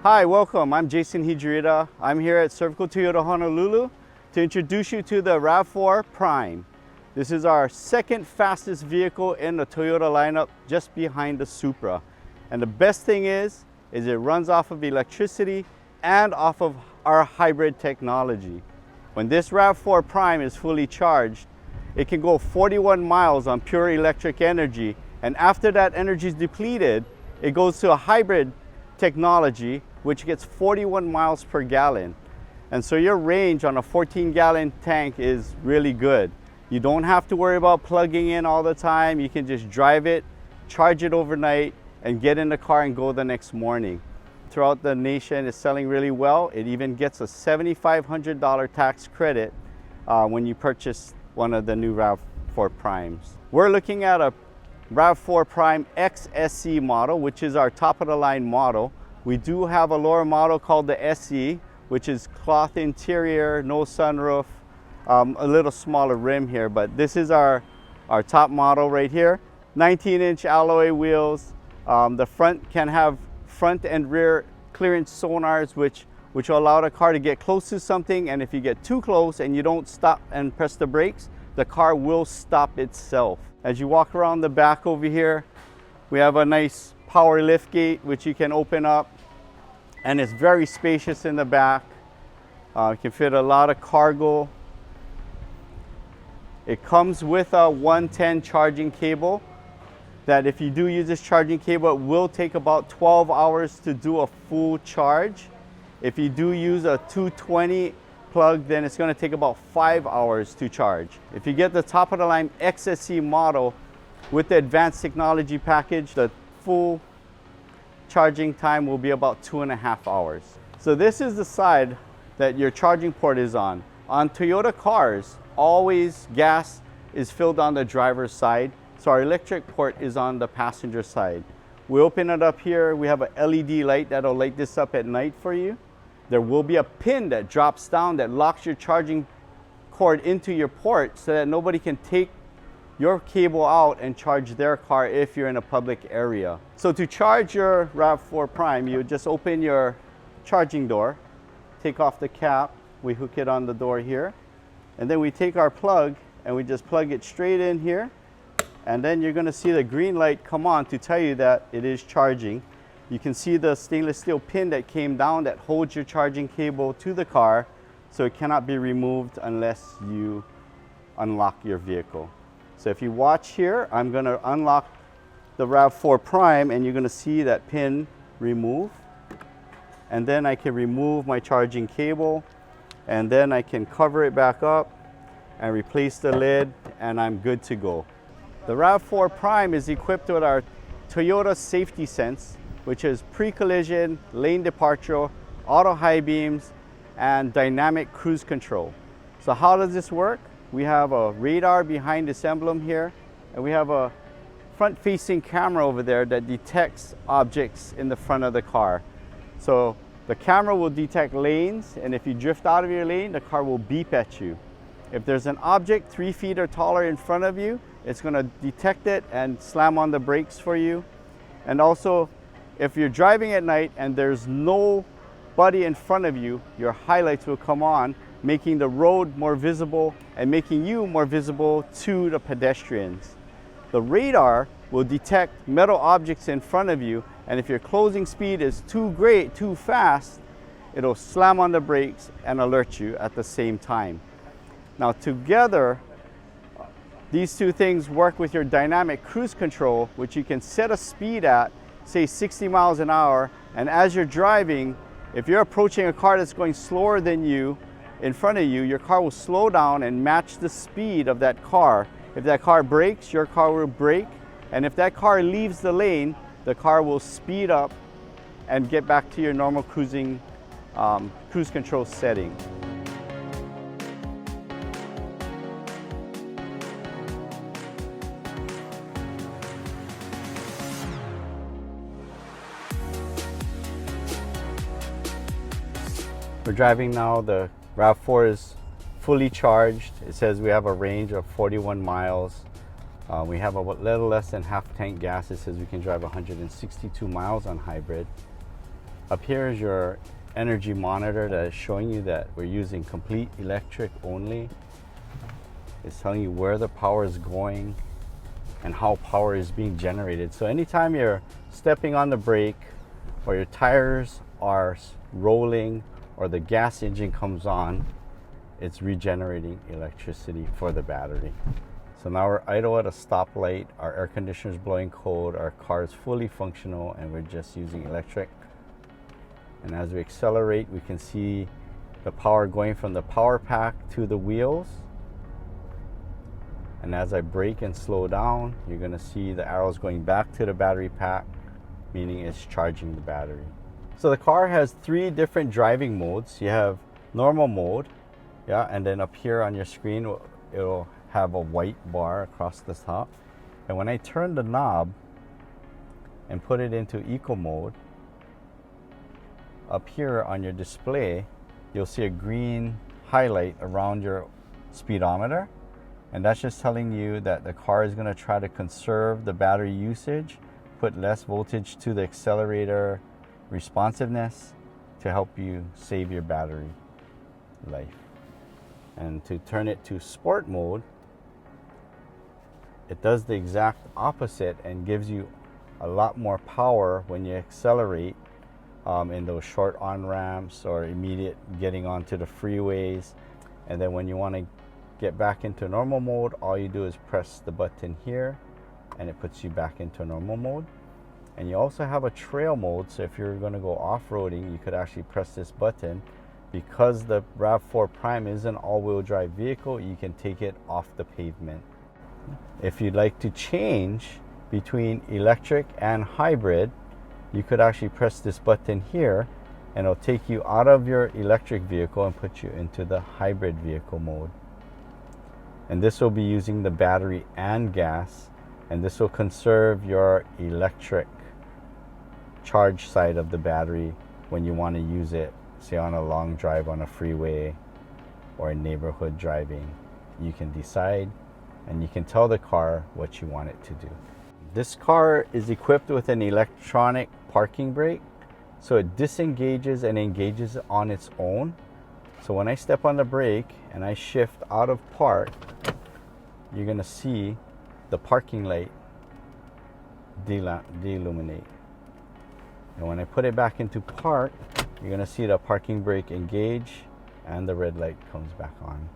Hi, welcome. I'm Jason Hijirida. I'm here at Cervical Toyota Honolulu to introduce you to the RAV4 Prime. This is our second fastest vehicle in the Toyota lineup, just behind the Supra. And the best thing is it runs off of electricity and off of our hybrid technology. When this RAV4 Prime is fully charged, it can go 41 miles on pure electric energy. And after that energy is depleted, it goes to a hybrid technology, which gets 41 miles per gallon. And so your range on a 14-gallon tank is really good. You don't have to worry about plugging in all the time. You can just drive it, charge it overnight, and get in the car and go the next morning. Throughout the nation, it's selling really well. It even gets a $7,500 tax credit when you purchase one of the new RAV4 Primes. We're looking at a RAV4 Prime XSE model, which is our top-of-the-line model. We do have a lower model called the SE, which is cloth interior, no sunroof, a little smaller rim here, but this is our top model right here. 19-inch alloy wheels. The front can have front and rear clearance sonars, which will allow the car to get close to something, and if you get too close and you don't stop and press the brakes, the car will stop itself. As you walk around the back over here, we have a nice power lift gate which you can open up, and it's very spacious in the back. It can fit a lot of cargo. It comes with a 110 charging cable that if you do use this charging cable, it will take about 12 hours to do a full charge. If you do use a 220 plug, then it's going to take about 5 hours to charge. If you get the top of the line XSE model with the advanced technology package, the full charging time will be about 2.5 hours. So this is the side that your charging port is on. On Toyota cars, always gas is filled on the driver's side, so our electric port is on the passenger side. We open it up here, we have an LED light that'll light this up at night for you. There will be a pin that drops down that locks your charging cord into your port so that nobody can take your cable out and charge their car if you're in a public area. So to charge your RAV4 Prime, you just open your charging door, take off the cap, we hook it on the door here, and then we take our plug and we just plug it straight in here, and then you're gonna see the green light come on to tell you that it is charging. You can see the stainless steel pin that came down that holds your charging cable to the car, so it cannot be removed unless you unlock your vehicle. So if you watch here, I'm going to unlock the RAV4 Prime and you're going to see that pin remove. And then I can remove my charging cable, and then I can cover it back up and replace the lid, and I'm good to go. The RAV4 Prime is equipped with our Toyota Safety Sense, which is pre-collision, lane departure, auto high beams, and dynamic cruise control. So how does this work? We have a radar behind this emblem here, and we have a front-facing camera over there that detects objects in the front of the car. So the camera will detect lanes, and if you drift out of your lane, the car will beep at you. If there's an object 3 feet or taller in front of you, it's going to detect it and slam on the brakes for you. And also, if you're driving at night and there's nobody in front of you, your highlights will come on, making the road more visible and making you more visible to the pedestrians. The radar will detect metal objects in front of you, and if your closing speed is too fast, it'll slam on the brakes and alert you at the same time. Now together, these two things work with your dynamic cruise control, which you can set a speed at, say 60 miles an hour, and as you're driving, if you're approaching a car that's going slower than you in front of you, your car will slow down and match the speed of that car. If that car brakes, your car will brake, and if that car leaves the lane, the car will speed up and get back to your normal cruise control setting. We're driving now. The RAV4 is fully charged. It says we have a range of 41 miles. We have a little less than half tank gas. It says we can drive 162 miles on hybrid. Up here is your energy monitor that is showing you that we're using complete electric only. It's telling you where the power is going and how power is being generated. So anytime you're stepping on the brake or your tires are rolling or the gas engine comes on, it's regenerating electricity for the battery. So now we're idle at a stoplight, our air conditioner is blowing cold, our car is fully functional, and we're just using electric. And as we accelerate, we can see the power going from the power pack to the wheels. And as I brake and slow down, you're going to see the arrows going back to the battery pack, meaning it's charging the battery. So the car has 3 different driving modes. You have normal mode, yeah, and then up here on your screen, it'll have a white bar across the top. And when I turn the knob and put it into eco mode, up here on your display, you'll see a green highlight around your speedometer. And that's just telling you that the car is going to try to conserve the battery usage, put less voltage to the accelerator responsiveness to help you save your battery life. And to turn it to sport mode, it does the exact opposite and gives you a lot more power when you accelerate in those short on-ramps or immediate getting onto the freeways. And then when you want to get back into normal mode, all you do is press the button here and it puts you back into normal mode. And you also have a trail mode, so if you're going to go off-roading, you could actually press this button. Because the RAV4 Prime is an all-wheel drive vehicle, you can take it off the pavement. If you'd like to change between electric and hybrid, you could actually press this button here and it'll take you out of your electric vehicle and put you into the hybrid vehicle mode. And this will be using the battery and gas, and this will conserve your electric charge side of the battery when you want to use it, say on a long drive on a freeway or in neighborhood driving. You can decide and you can tell the car what you want it to do. This car is equipped with an electronic parking brake, so it disengages and engages on its own. So when I step on the brake and I shift out of park, you're going to see the parking light deilluminate. And when I put it back into park, you're going to see the parking brake engage and the red light comes back on.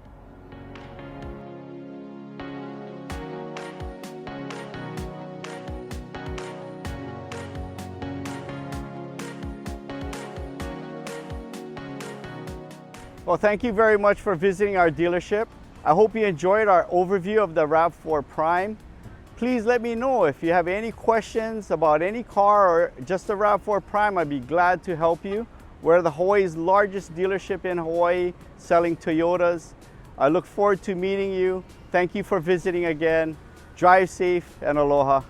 Well, thank you very much for visiting our dealership. I hope you enjoyed our overview of the RAV4 Prime. Please let me know if you have any questions about any car or just the RAV4 Prime. I'd be glad to help you. We're the Hawaii's largest dealership in Hawaii selling Toyotas. I look forward to meeting you. Thank you for visiting again. Drive safe and aloha.